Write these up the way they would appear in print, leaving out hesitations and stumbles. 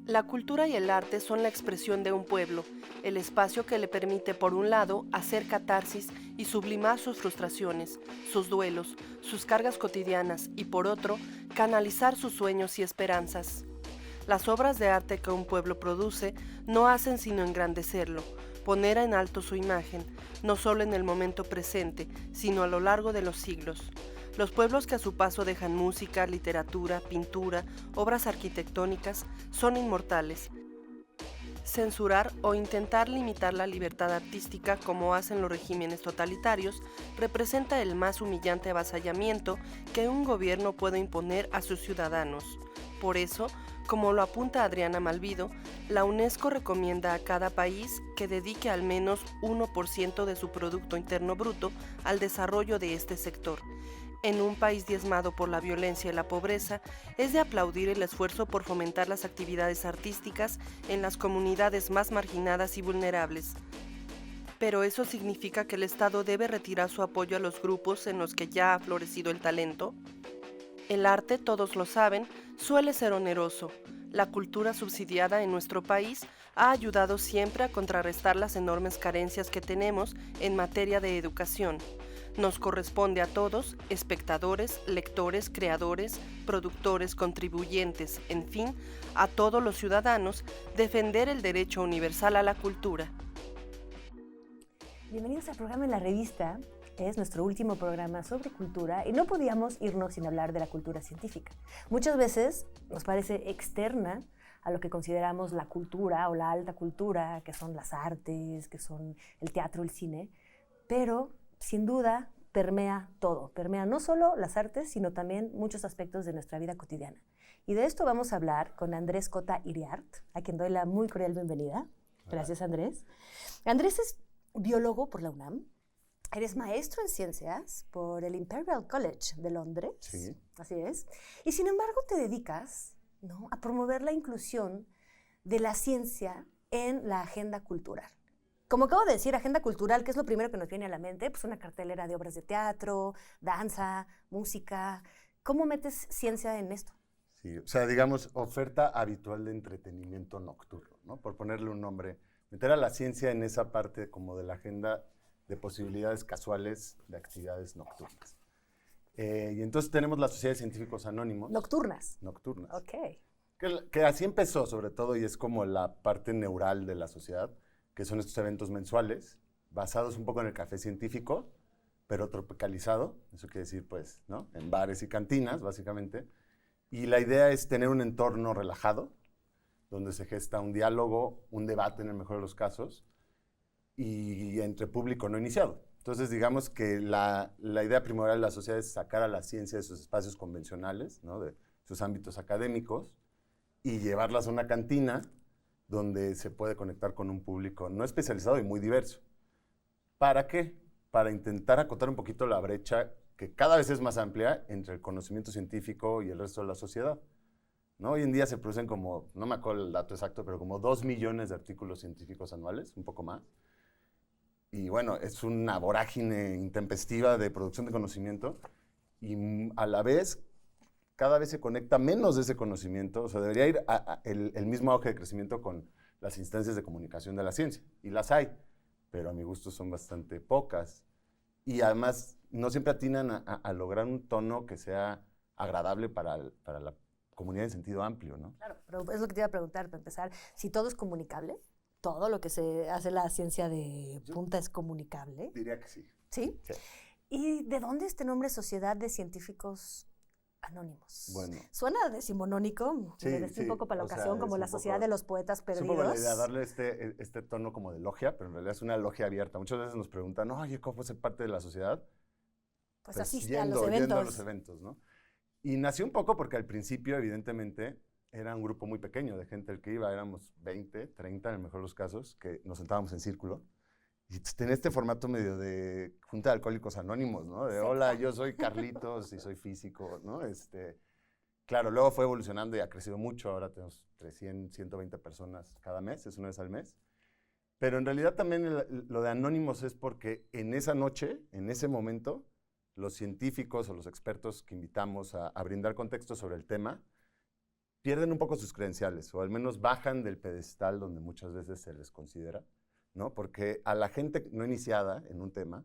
La cultura y el arte son la expresión de un pueblo, el espacio que le permite, por un lado, hacer catarsis y sublimar sus frustraciones, sus duelos, sus cargas cotidianas y, por otro, canalizar sus sueños y esperanzas. Las obras de arte que un pueblo produce no hacen sino engrandecerlo, poner en alto su imagen, no solo en el momento presente, sino a lo largo de los siglos. Los pueblos que a su paso dejan música, literatura, pintura, obras arquitectónicas, son inmortales. Censurar o intentar limitar la libertad artística como hacen los regímenes totalitarios representa el más humillante avasallamiento que un gobierno puede imponer a sus ciudadanos. Por eso, como lo apunta Adriana Malvido, la UNESCO recomienda a cada país que dedique al menos 1% de su Producto Interno Bruto al desarrollo de este sector. En un país diezmado por la violencia y la pobreza, es de aplaudir el esfuerzo por fomentar las actividades artísticas en las comunidades más marginadas y vulnerables. Pero ¿eso significa que el Estado debe retirar su apoyo a los grupos en los que ya ha florecido el talento? El arte, todos lo saben, suele ser oneroso. La cultura subsidiada en nuestro país ha ayudado siempre a contrarrestar las enormes carencias que tenemos en materia de educación. Nos corresponde a todos, espectadores, lectores, creadores, productores, contribuyentes, en fin, a todos los ciudadanos, defender el derecho universal a la cultura. Bienvenidos al programa En la Revista. Es nuestro último programa sobre cultura y no podíamos irnos sin hablar de la cultura científica. Muchas veces nos parece externa a lo que consideramos la cultura o la alta cultura, que son las artes, que son el teatro, el cine, pero sin duda permea todo, permea no solo las artes, sino también muchos aspectos de nuestra vida cotidiana. Y de esto vamos a hablar con Andrés Cota Iriart, a quien doy la muy cordial bienvenida. Gracias, Andrés. Andrés es biólogo por la UNAM. Eres maestro en ciencias por el Imperial College de Londres. Sí. Así es. Y sin embargo te dedicas, ¿no?, a promover la inclusión de la ciencia en la agenda cultural. Como acabo de decir, agenda cultural, ¿qué es lo primero que nos viene a la mente? Pues una cartelera de obras de teatro, danza, música. ¿Cómo metes ciencia en esto? Sí, o sea, digamos, oferta habitual de entretenimiento nocturno, ¿no? Por ponerle un nombre. Meter a la ciencia en esa parte como de la agenda de posibilidades casuales de actividades nocturnas. Y entonces tenemos la Sociedad de Científicos Anónimos. Nocturnas. Nocturnas. Ok. Que así empezó, sobre todo, y es como la parte neural de la sociedad, que son estos eventos mensuales, basados un poco en el café científico, pero tropicalizado, eso quiere decir, pues, ¿no?, en bares y cantinas, básicamente. Y la idea es tener un entorno relajado, donde se gesta un diálogo, un debate en el mejor de los casos, y entre público no iniciado. Entonces, digamos que la idea primordial de la sociedad es sacar a la ciencia de sus espacios convencionales, ¿no?, de sus ámbitos académicos, y llevarlas a una cantina donde se puede conectar con un público no especializado y muy diverso. ¿Para qué? Para intentar acotar un poquito la brecha que cada vez es más amplia entre el conocimiento científico y el resto de la sociedad, ¿no? Hoy en día se producen como, no me acuerdo el dato exacto, pero como 2 millones de artículos científicos anuales, un poco más. Y bueno, es una vorágine intempestiva de producción de conocimiento y a la vez cada vez se conecta menos de ese conocimiento, o sea, debería ir el mismo auge de crecimiento con las instancias de comunicación de la ciencia, y las hay, pero a mi gusto son bastante pocas, y además no siempre atinan a lograr un tono que sea agradable para la comunidad en sentido amplio, ¿no? Claro, pero es lo que te iba a preguntar para empezar. Si todo es comunicable, todo lo que se hace la ciencia de punta es comunicable. Diría que sí. ¿Sí? Sí. ¿Y de dónde este nombre Sociedad de Científicos Anónimos? Bueno. Suena decimonónico, Sí, me vestí un sí, poco para la o sea, ocasión, como es la un Sociedad poco- de los Poetas Es Perdidos. un poco la idea, darle este tono como de logia, pero en realidad es una logia abierta. Muchas veces nos preguntan, oye, ¿cómo fue ser parte de la sociedad? Pues asiste a los Yendo eventos. a los eventos, ¿no? Y nació un poco porque al principio, evidentemente, era un grupo muy pequeño de gente el que iba, éramos 20, 30 en el mejor de los casos, que nos sentábamos en círculo. Y tenía este formato medio de junta de alcohólicos anónimos, ¿no? De, hola, yo soy Carlitos y soy físico, ¿no? Claro, luego fue evolucionando y ha crecido mucho. Ahora tenemos 300, 120 personas cada mes, es una vez al mes. Pero en realidad también lo de anónimos es porque en esa noche, en ese momento, los científicos o los expertos que invitamos a brindar contexto sobre el tema, pierden un poco sus credenciales, o al menos bajan del pedestal donde muchas veces se les considera, ¿no? Porque a la gente no iniciada en un tema,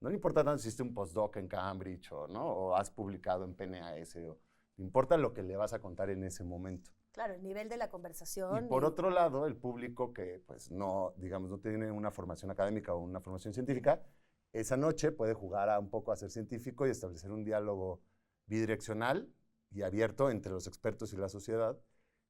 no le importa tanto si hiciste un postdoc en Cambridge ¿no? O has publicado en PNAS, le importa lo que le vas a contar en ese momento. Claro, el nivel de la conversación. Y por otro lado, el público que pues no, digamos, no tiene una formación académica o una formación científica, esa noche puede jugar un poco a ser científico y establecer un diálogo bidireccional y abierto entre los expertos y la sociedad,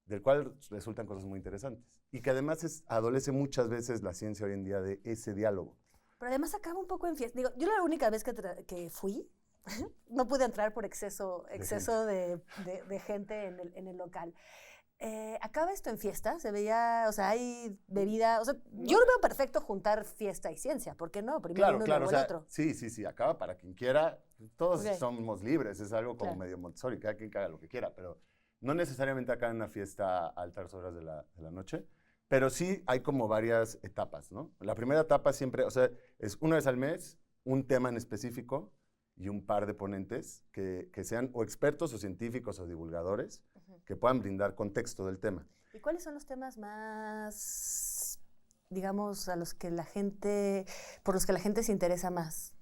del cual resultan cosas muy interesantes. Y que además adolece muchas veces la ciencia hoy en día de ese diálogo. Pero además acaba un poco en fiesta. Digo, yo la única vez que fui, no pude entrar por exceso de gente en el local. Acaba esto en fiesta, se veía, o sea, hay bebida, o sea, yo lo veo perfecto juntar fiesta y ciencia, ¿por qué no? Primero uno y luego el otro. Sí, acaba para quien quiera, todos somos libres, es algo como medio Montessori, cada quien haga lo que quiera, pero no necesariamente acá en una fiesta a altas horas de la noche, pero sí hay como varias etapas, ¿no? La primera etapa siempre, o sea, es una vez al mes, un tema en específico y un par de ponentes que sean o expertos o científicos o divulgadores, que puedan brindar contexto del tema. ¿Y cuáles son los temas más, digamos, por los que la gente se interesa más?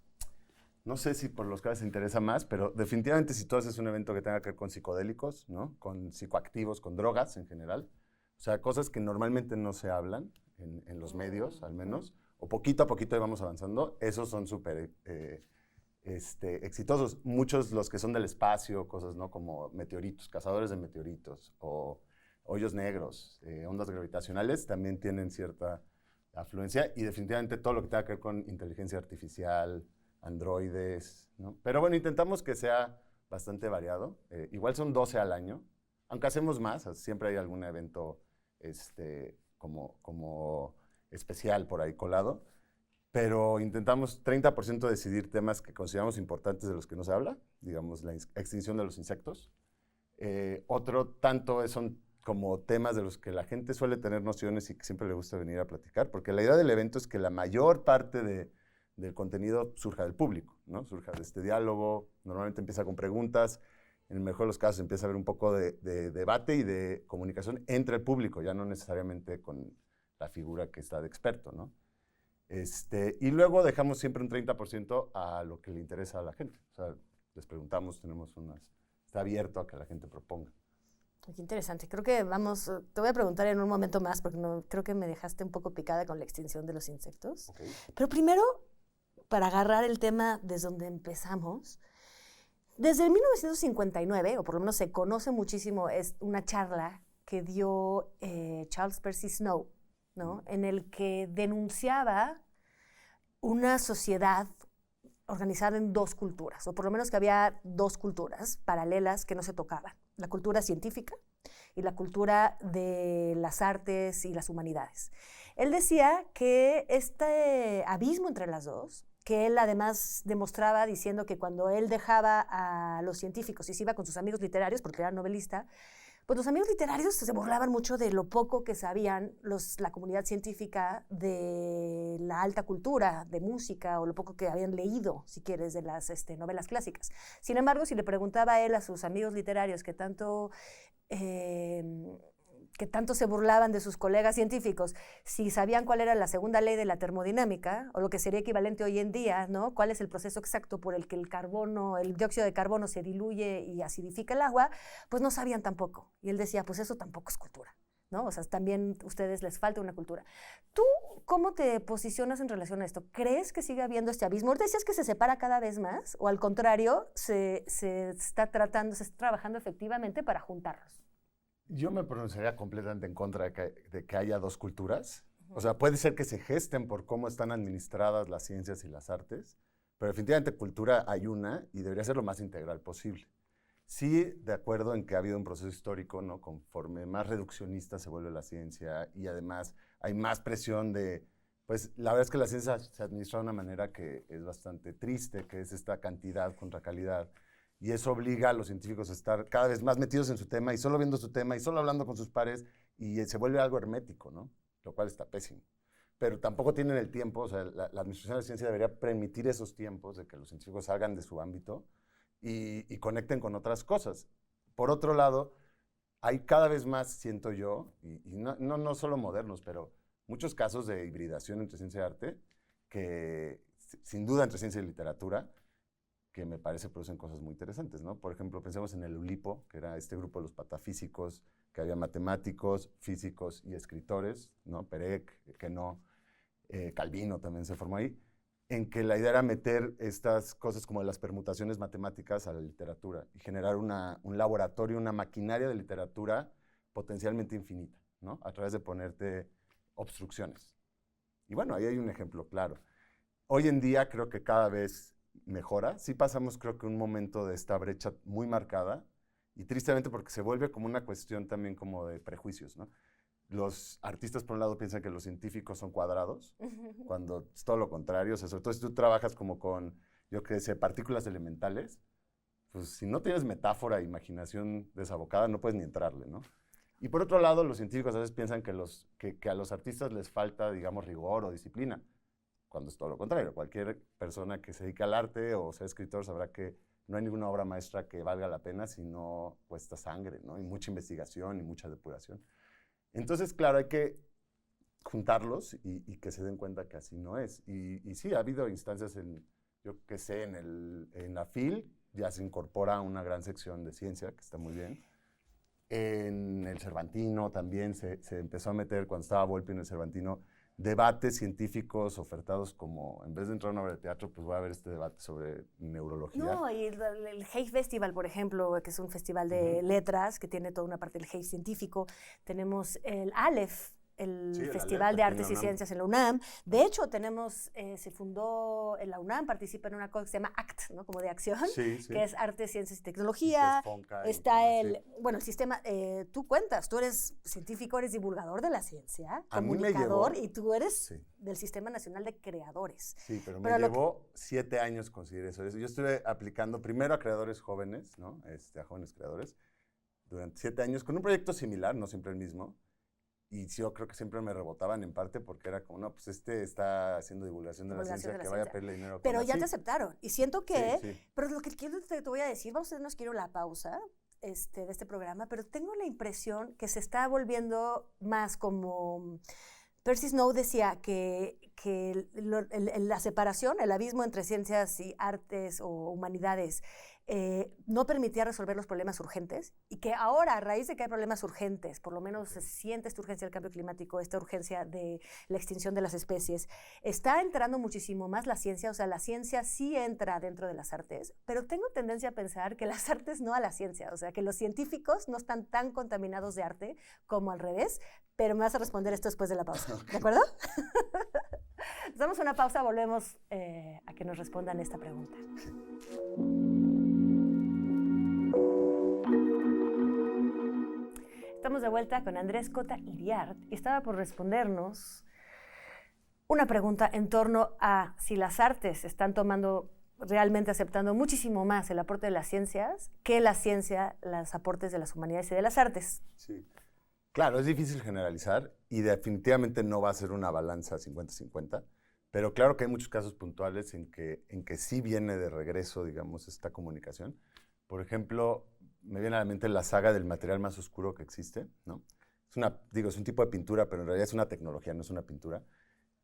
No sé si por los que se interesa más, pero definitivamente si tú haces un evento que tenga que ver con psicodélicos, ¿no? Con psicoactivos, con drogas en general, o sea, cosas que normalmente no se hablan en los medios, al menos, o poquito a poquito vamos avanzando, esos son súper exitosos. Muchos los que son del espacio, cosas, ¿no? Como meteoritos, cazadores de meteoritos, o hoyos negros, ondas gravitacionales, también tienen cierta afluencia, y definitivamente todo lo que tenga que ver con inteligencia artificial, androides, ¿no? Pero bueno, intentamos que sea bastante variado. Igual son 12 al año, aunque hacemos más, siempre hay algún evento como especial por ahí colado, pero intentamos 30% decidir temas que consideramos importantes de los que no se habla, digamos la extinción de los insectos. Otro tanto son como temas de los que la gente suele tener nociones y que siempre le gusta venir a platicar, porque la idea del evento es que la mayor parte del contenido surja del público, ¿no? Surja de este diálogo, normalmente empieza con preguntas, en el mejor de los casos empieza a haber un poco de debate y de comunicación entre el público, ya no necesariamente con la figura que está de experto, ¿no? Y luego dejamos siempre un 30% a lo que le interesa a la gente. O sea, les preguntamos, está abierto a que la gente proponga. Qué interesante. Creo que te voy a preguntar en un momento más, porque creo que me dejaste un poco picada con la extinción de los insectos. Okay. Pero primero, para agarrar el tema desde donde empezamos, desde 1959, o por lo menos se conoce muchísimo, es una charla que dio Charles Percy Snow, ¿no? En el que denunciaba una sociedad organizada en dos culturas, o por lo menos que había dos culturas paralelas que no se tocaban, la cultura científica y la cultura de las artes y las humanidades. Él decía que este abismo entre las dos, que él además demostraba diciendo que cuando él dejaba a los científicos y se iba con sus amigos literarios, porque era novelista, pues los amigos literarios se burlaban mucho de lo poco que sabían la comunidad científica de la alta cultura, de música, o lo poco que habían leído, si quieres, de las novelas clásicas. Sin embargo, si le preguntaba a él a sus amigos literarios que tanto se burlaban de sus colegas científicos, si sabían cuál era la segunda ley de la termodinámica, o lo que sería equivalente hoy en día, ¿no? Cuál es el proceso exacto por el que el dióxido de carbono se diluye y acidifica el agua, pues no sabían tampoco. Y él decía, pues eso tampoco es cultura, ¿no? O sea, también a ustedes les falta una cultura. ¿Tú cómo te posicionas en relación a esto? ¿Crees que sigue habiendo este abismo? ¿Decías que se separa cada vez más? ¿O al contrario, se está trabajando efectivamente para juntarlos? Yo me pronunciaría completamente en contra de que haya dos culturas. O sea, puede ser que se gesten por cómo están administradas las ciencias y las artes, pero definitivamente cultura hay una y debería ser lo más integral posible. Sí, de acuerdo en que ha habido un proceso histórico, ¿no? Conforme más reduccionista se vuelve la ciencia y además hay más presión pues la verdad es que la ciencia se administra de una manera que es bastante triste, que es esta cantidad contra calidad. Y eso obliga a los científicos a estar cada vez más metidos en su tema y solo viendo su tema y solo hablando con sus pares y se vuelve algo hermético, ¿no? Lo cual está pésimo. Pero tampoco tienen el tiempo, o sea, la administración de la ciencia debería permitir esos tiempos de que los científicos salgan de su ámbito y conecten con otras cosas. Por otro lado, hay cada vez más, siento yo, y no solo modernos, pero muchos casos de hibridación entre ciencia y arte, que sin duda entre ciencia y literatura, que me parece producen cosas muy interesantes, ¿no? Por ejemplo, pensemos en el Ulipo, que era este grupo de los patafísicos, que había matemáticos, físicos y escritores, ¿no? Perec, Queneau, Calvino también se formó ahí, en que la idea era meter estas cosas como las permutaciones matemáticas a la literatura y generar un laboratorio, una maquinaria de literatura potencialmente infinita, ¿no? A través de ponerte obstrucciones. Y bueno, ahí hay un ejemplo claro. Hoy en día creo que cada vez mejora. Sí pasamos, creo que un momento de esta brecha muy marcada y tristemente porque se vuelve como una cuestión también como de prejuicios, ¿no? Los artistas, por un lado, piensan que los científicos son cuadrados, cuando es todo lo contrario. O sea, sobre todo si tú trabajas como con, yo qué sé, partículas elementales, pues si no tienes metáfora e imaginación desabocada, no puedes ni entrarle, ¿no? Y por otro lado, los científicos a veces piensan que a los artistas les falta, digamos, rigor o disciplina, cuando es todo lo contrario. Cualquier persona que se dedique al arte o sea escritor sabrá que no hay ninguna obra maestra que valga la pena si no cuesta sangre, ¿no? Y mucha investigación y mucha depuración. Entonces, claro, hay que juntarlos y que se den cuenta que así no es. Y sí, ha habido instancias yo qué sé, en la FIL ya se incorpora una gran sección de ciencia, que está muy bien. En el Cervantino también se empezó a meter, cuando estaba Volpi en el Cervantino, debates científicos ofertados como, en vez de entrar a una obra de teatro, pues voy a ver este debate sobre neurología. No, y el Hay Festival, por ejemplo, que es un festival de letras, que tiene toda una parte del Hay científico. Tenemos el Aleph, el Festival de Artes y Ciencias en la UNAM. De hecho, se fundó en la UNAM, participa en una cosa que se llama ACT, ¿no? Como de acción, que es Arte, Ciencias y Tecnología. Está el sistema, tú cuentas, tú eres científico, eres divulgador de la ciencia, comunicador, y tú eres del Sistema Nacional de Creadores. Sí, pero me llevó 7 años conseguir eso. Yo estuve aplicando primero a creadores jóvenes, ¿no? A jóvenes creadores, durante 7 años, con un proyecto similar, no siempre el mismo. Y yo creo que siempre me rebotaban en parte porque era como, no, pues está haciendo divulgación de la ciencia, que vaya a pedirle dinero. Pero ya te aceptaron. Y siento que, pero lo que te voy a decir, vamos a hacernos quiero la pausa de este programa, pero tengo la impresión que se está volviendo más como... Percy Snow decía que la separación, el abismo entre ciencias y artes o humanidades no permitía resolver los problemas urgentes y que ahora, a raíz de que hay problemas urgentes, por lo menos se siente esta urgencia del cambio climático, esta urgencia de la extinción de las especies, está entrando muchísimo más la ciencia. O sea, la ciencia sí entra dentro de las artes, pero tengo tendencia a pensar que las artes no a la ciencia, o sea, que los científicos no están tan contaminados de arte como al revés, pero me vas a responder esto después de la pausa, ¿de acuerdo? Damos una pausa, volvemos a que nos respondan esta pregunta. Estamos de vuelta con Andrés Cota Iriart y estaba por respondernos una pregunta en torno a si las artes están realmente aceptando muchísimo más el aporte de las ciencias que la ciencia, los aportes de las humanidades y de las artes. Sí. Claro, es difícil generalizar y definitivamente no va a ser una balanza 50-50, pero claro que hay muchos casos puntuales en que sí viene de regreso, digamos, esta comunicación. Por ejemplo, me viene a la mente la saga del material más oscuro que existe, ¿no? Es un tipo de pintura, pero en realidad es una tecnología, no es una pintura,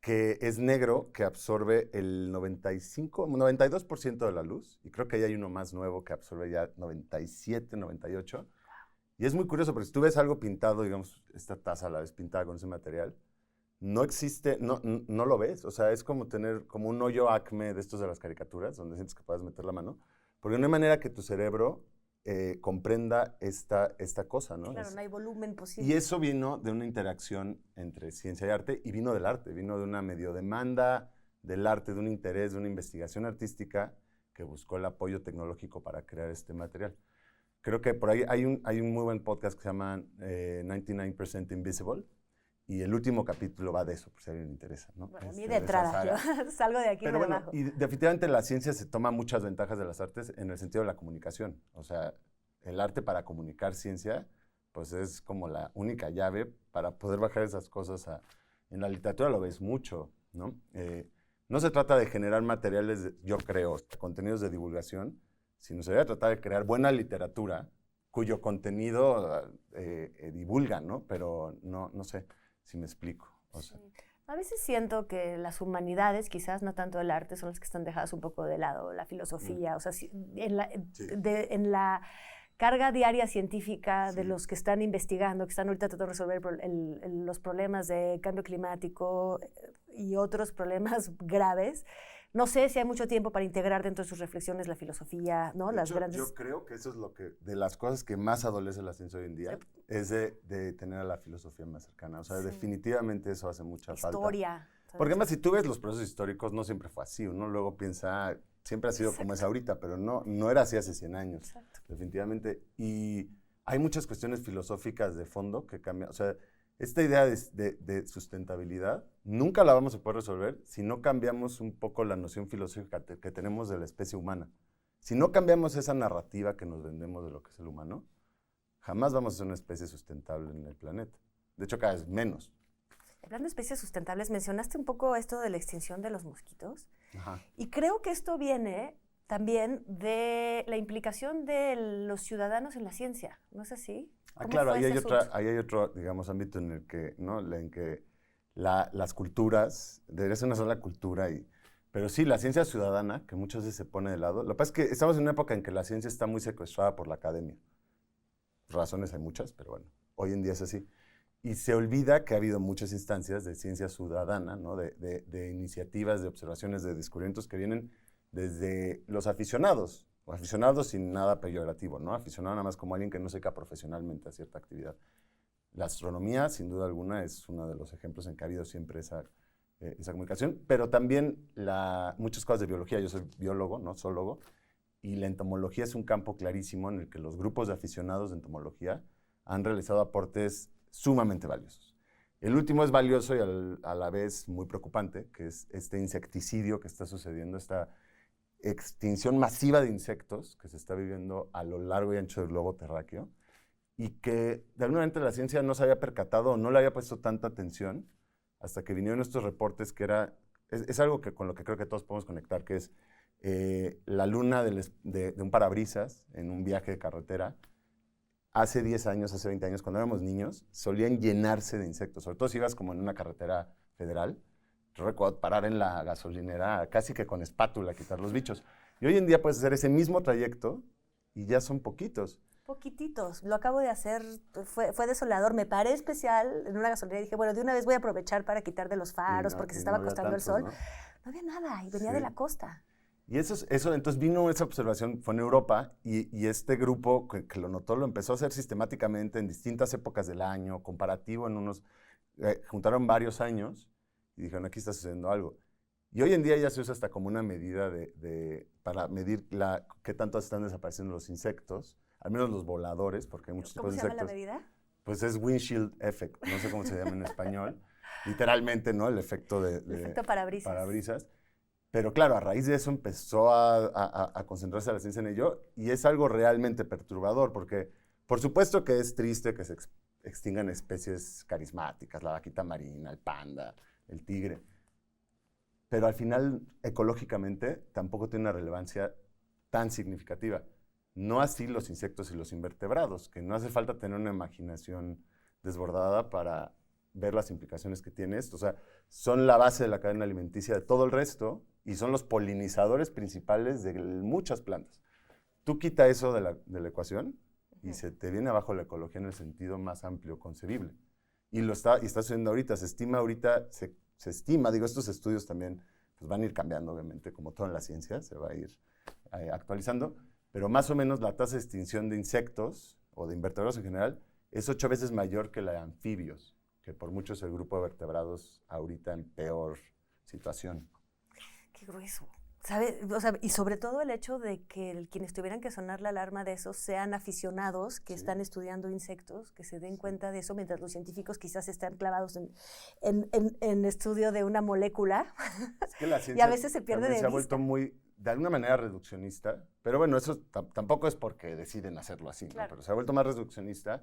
que es negro, que absorbe el 92% de la luz, y creo que ahí hay uno más nuevo que absorbe ya 97, 98%. Y es muy curioso, porque si tú ves algo pintado, digamos, esta taza a la vez pintada con ese material, no existe, no lo ves. O sea, es como tener como un hoyo Acme de estos de las caricaturas, donde sientes que puedes meter la mano, porque no hay manera que tu cerebro comprenda esta cosa, ¿no? Claro, no hay volumen posible. Y eso vino de una interacción entre ciencia y arte, y vino del arte, vino de una medio demanda del arte, de un interés, de una investigación artística que buscó el apoyo tecnológico para crear este material. Creo que por ahí hay un muy buen podcast que se llama 99% Invisible, y el último capítulo va de eso, por si a alguien le interesa, ¿no? Bueno, a mí de entrada, yo salgo de aquí. Pero bueno, y definitivamente la ciencia se toma muchas ventajas de las artes en el sentido de la comunicación. O sea, el arte para comunicar ciencia, pues es como la única llave para poder bajar esas cosas en la literatura lo ves mucho, ¿no? No se trata de generar materiales, yo creo, contenidos de divulgación, sino se debe tratar de crear buena literatura cuyo contenido divulgan, ¿no? Pero no sé si me explico. O sea, A veces siento que las humanidades, quizás no tanto el arte, son las que están dejadas un poco de lado, la filosofía, o sea, en la carga diaria científica de los que están investigando, que están ahorita tratando de resolver los problemas de cambio climático y otros problemas graves. No sé si hay mucho tiempo para integrar dentro de sus reflexiones la filosofía, ¿no? De hecho, yo creo que eso es de las cosas que más adolece la ciencia hoy en día, es de tener a la filosofía más cercana. O sea, definitivamente eso hace mucha falta. Historia. Porque además, si tú ves los procesos históricos, no siempre fue así. Uno luego piensa, siempre ha sido como es ahorita, pero no era así hace 100 años. Exacto. Definitivamente. Y hay muchas cuestiones filosóficas de fondo que cambian. O sea, esta idea de sustentabilidad nunca la vamos a poder resolver si no cambiamos un poco la noción filosófica que tenemos de la especie humana. Si no cambiamos esa narrativa que nos vendemos de lo que es el humano, jamás vamos a ser una especie sustentable en el planeta. De hecho, cada vez menos. Hablando de especies sustentables, mencionaste un poco esto de la extinción de los mosquitos. Ajá. Y creo que esto viene también de la implicación de los ciudadanos en la ciencia, ¿no es así? Claro, ahí hay otro, digamos, ámbito en el que, ¿no? En que las culturas, debería ser una sola cultura, pero sí, la ciencia ciudadana, que muchas veces se pone de lado. Lo que pasa es que estamos en una época en que la ciencia está muy secuestrada por la academia. Razones hay muchas, pero bueno, hoy en día es así. Y se olvida que ha habido muchas instancias de ciencia ciudadana, ¿no? de iniciativas, de observaciones, de descubrimientos que vienen desde los aficionados, o aficionados sin nada peyorativo, ¿no? Aficionado nada más como alguien que no se dedica profesionalmente a cierta actividad. La astronomía, sin duda alguna, es uno de los ejemplos en que ha habido siempre esa comunicación, pero también muchas cosas de biología. Yo soy biólogo, no zoólogo, y la entomología es un campo clarísimo en el que los grupos de aficionados de entomología han realizado aportes sumamente valiosos. El último es valioso y a la vez muy preocupante, que es este insecticidio que está sucediendo, esta extinción masiva de insectos que se está viviendo a lo largo y ancho del globo terráqueo y que de alguna manera la ciencia no se había percatado o no le había puesto tanta atención hasta que vinieron estos reportes que es algo con lo que creo que todos podemos conectar, que es la luna de un parabrisas en un viaje de carretera. Hace 10 años, hace 20 años, cuando éramos niños, solían llenarse de insectos, sobre todo si ibas como en una carretera federal. Yo recuerdo parar en la gasolinera casi que con espátula a quitar los bichos. Y hoy en día puedes hacer ese mismo trayecto y ya son poquitos. Poquititos. Lo acabo de hacer, fue desolador. Me paré especial en una gasolinera y dije, bueno, de una vez voy a aprovechar para quitar de los faros porque se estaba acostando el sol. No había nada y venía de la costa. Y eso, entonces vino esa observación, fue en Europa, y este grupo que lo notó, lo empezó a hacer sistemáticamente en distintas épocas del año, comparativo en juntaron varios años, y dijeron, aquí está sucediendo algo. Y hoy en día ya se usa hasta como una medida para medir qué tanto están desapareciendo los insectos, al menos los voladores, porque hay muchos tipos de insectos. ¿Cómo se llama la medida? Pues es windshield effect, no sé cómo se llama en español, literalmente, ¿no? El efecto el efecto parabrisas. Pero claro, a raíz de eso empezó a concentrarse la ciencia en ello y es algo realmente perturbador porque por supuesto que es triste que se extingan especies carismáticas, la vaquita marina, el panda, el tigre, pero al final ecológicamente tampoco tiene una relevancia tan significativa. No así los insectos y los invertebrados, que no hace falta tener una imaginación desbordada para ver las implicaciones que tiene esto. O sea, son la base de la cadena alimenticia de todo el resto y son los polinizadores principales de muchas plantas. Tú quita eso de la ecuación y se te viene abajo la ecología en el sentido más amplio concebible. Y está sucediendo ahorita, se estima, digo, estos estudios también pues van a ir cambiando, obviamente, como todo en la ciencia, se va a ir actualizando, pero más o menos la tasa de extinción de insectos o de invertebrados en general es 8 veces mayor que la de anfibios, que por mucho es el grupo de vertebrados ahorita en peor situación. Qué grueso. ¿Sabe? O sea, y sobre todo el hecho de que quienes tuvieran que sonar la alarma de eso sean aficionados que están estudiando insectos, que se den cuenta de eso, mientras los científicos quizás están clavados en estudio de una molécula. Es que la ciencia y a veces se pierde de vista. Se ha vuelto muy, de alguna manera, reduccionista, pero bueno, eso tampoco es porque deciden hacerlo así, claro, ¿no? Pero se ha vuelto más reduccionista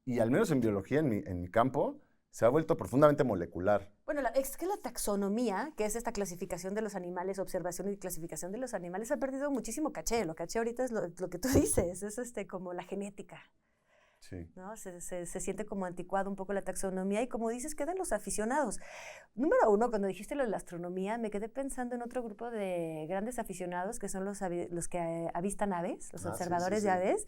y al menos en biología, en mi campo, se ha vuelto profundamente molecular. Bueno, es que la taxonomía, que es esta clasificación de los animales, observación y clasificación de los animales, ha perdido muchísimo caché. Lo caché ahorita es lo que tú dices, es como la genética. Sí. ¿No? Se siente como anticuado un poco la taxonomía y como dices, quedan los aficionados. Número uno, cuando dijiste lo de la astronomía, me quedé pensando en otro grupo de grandes aficionados que son los que avistan aves, los observadores de aves,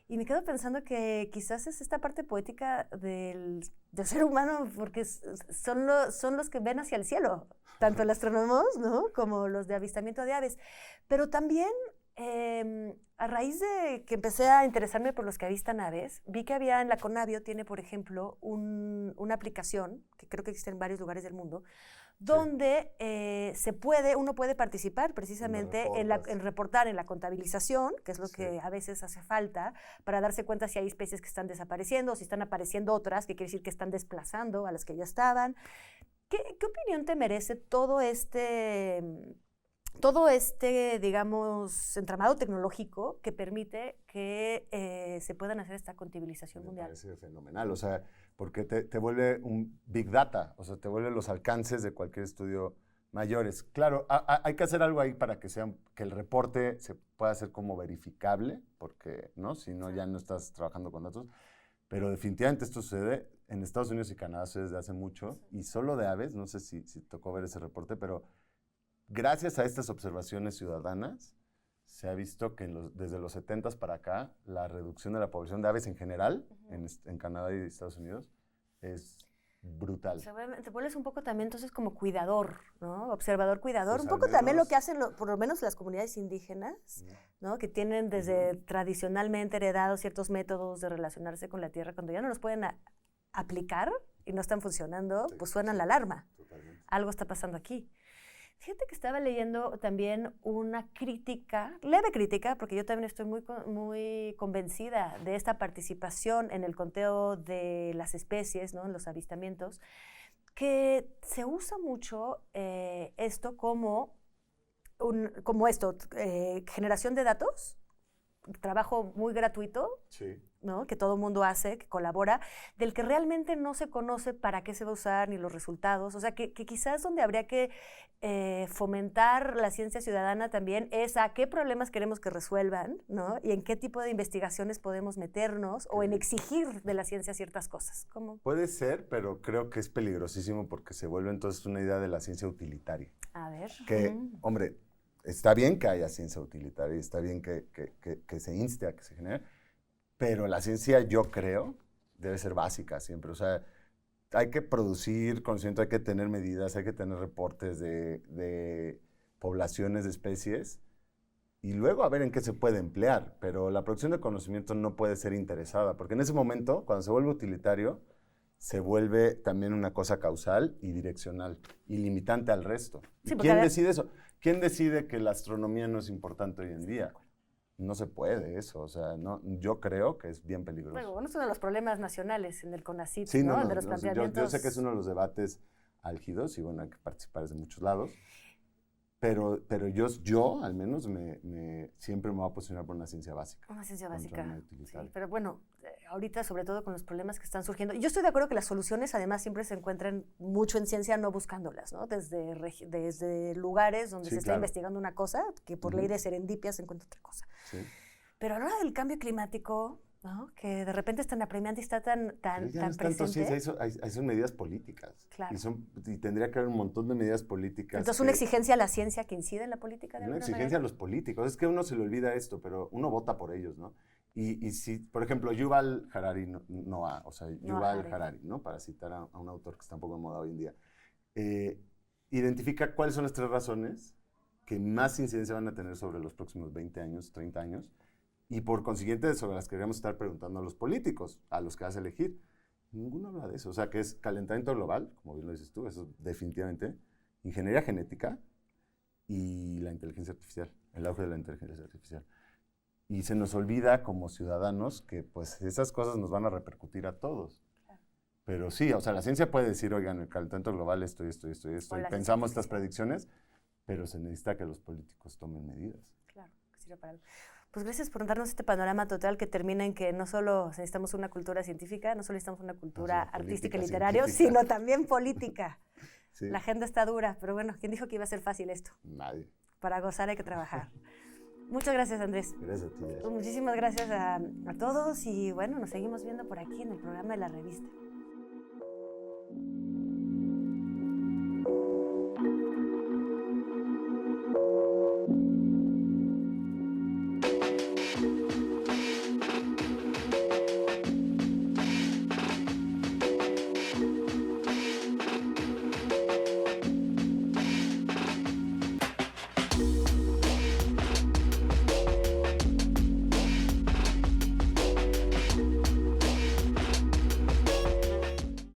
y me quedo pensando que quizás es esta parte poética del ser humano, porque son los que ven hacia el cielo, tanto los astrónomos, ¿no?, como los de avistamiento de aves, pero también a raíz de que empecé a interesarme por los que avistan aves, vi que había en la Conavio, tiene por ejemplo una aplicación, que creo que existe en varios lugares del mundo, donde uno puede participar precisamente en reportar, en la contabilización, que es lo que a veces hace falta, para darse cuenta si hay especies que están desapareciendo, o si están apareciendo otras, que quiere decir que están desplazando a las que ya estaban. ¿Qué opinión te merece todo este, digamos, entramado tecnológico que permite que se puedan hacer esta contabilización mundial? Me parece fenomenal, o sea, porque te vuelve un big data, o sea, te vuelve los alcances de cualquier estudio mayores. Claro, hay que hacer algo ahí para que el reporte se pueda hacer como verificable, porque, ¿no?, si no, ya no estás trabajando con datos, pero definitivamente esto sucede en Estados Unidos y Canadá desde hace mucho, y solo de aves, no sé si tocó ver ese reporte, pero gracias a estas observaciones ciudadanas, se ha visto que desde los 70s para acá, la reducción de la población de aves en general, en Canadá y Estados Unidos, es brutal. Te vuelves un poco también entonces como cuidador, ¿no? Observador, cuidador. Pues un poco también lo que hacen, por lo menos las comunidades indígenas, ¿no?, que tienen desde tradicionalmente heredados ciertos métodos de relacionarse con la tierra, cuando ya no los pueden aplicar y no están funcionando, pues suenan la alarma. Totalmente. Algo está pasando aquí. Fíjate que estaba leyendo también una crítica, leve crítica, porque yo también estoy muy convencida de esta participación en el conteo de las especies, ¿no?, en los avistamientos, que se usa mucho esto como generación de datos, trabajo muy gratuito, ¿no?, que todo el mundo hace, que colabora, del que realmente no se conoce para qué se va a usar ni los resultados. O sea, que quizás donde habría que fomentar la ciencia ciudadana también es a qué problemas queremos que resuelvan, ¿no?, y en qué tipo de investigaciones podemos meternos o en exigir de la ciencia ciertas cosas. ¿Cómo? Puede ser, pero creo que es peligrosísimo porque se vuelve entonces una idea de la ciencia utilitaria. A ver. Que, hombre, está bien que haya ciencia utilitaria y está bien que se inste a que se genere, pero la ciencia, yo creo, debe ser básica siempre. O sea, hay que producir conocimiento, hay que tener medidas, hay que tener reportes de poblaciones de especies y luego a ver en qué se puede emplear. Pero la producción de conocimiento no puede ser interesada, porque en ese momento, cuando se vuelve utilitario, se vuelve también una cosa causal y direccional y limitante al resto. Sí, ¿Quién decide eso? ¿Quién decide que la astronomía no es importante hoy en día? No se puede eso, o sea, no, yo creo que es bien peligroso. Bueno, es uno de los problemas nacionales en el CONACYT, sí, ¿no? De los planteamientos. Yo sé que es uno de los debates álgidos y bueno, hay que participar desde muchos lados, pero yo al menos siempre me voy a posicionar por una ciencia básica. Una ciencia básica, sí, pero pero bueno, ahorita sobre todo con los problemas que están surgiendo. Yo estoy de acuerdo que las soluciones además siempre se encuentran mucho en ciencia, no buscándolas, ¿no? Desde lugares donde se está investigando una cosa, que por ley de serendipia se encuentra otra cosa. Sí. Pero a la hora del cambio climático, ¿no?, que de repente es tan apremiante y está tan presente. Hay son medidas políticas. Claro. Y tendría que haber un montón de medidas políticas. Entonces, una exigencia a la ciencia que incide en la política de una alguna exigencia manera. a los políticos. Es que uno se le olvida esto, pero uno vota por ellos, ¿no? Y si, por ejemplo, Yuval Harari, Yuval Harari, ¿no?, para citar a un autor que está un poco de moda hoy en día, identifica cuáles son las 3 razones que más incidencia van a tener sobre los próximos 20 años, 30 años, y por consiguiente sobre las que deberíamos estar preguntando a los políticos, a los que vas a elegir. Ninguno habla de eso. O sea, que es calentamiento global, como bien lo dices tú, eso definitivamente, ingeniería genética y la inteligencia artificial, el auge de la inteligencia artificial. Y se nos olvida como ciudadanos que pues esas cosas nos van a repercutir a todos. Claro. Pero sí, o sea, la ciencia puede decir, oigan, el calentamiento global, esto, y pensamos estas predicciones, pero se necesita que los políticos tomen medidas. Claro, que sirva para algo. Pues gracias por darnos este panorama total que termina en que no solo necesitamos una cultura científica, no solo necesitamos una cultura artística y literaria, sino también política. Sí. La agenda está dura, pero bueno, ¿quién dijo que iba a ser fácil esto? Nadie. Para gozar hay que trabajar. Muchas gracias, Andrés. Gracias a ti. Pues muchísimas gracias a todos y bueno, nos seguimos viendo por aquí en el programa de la revista.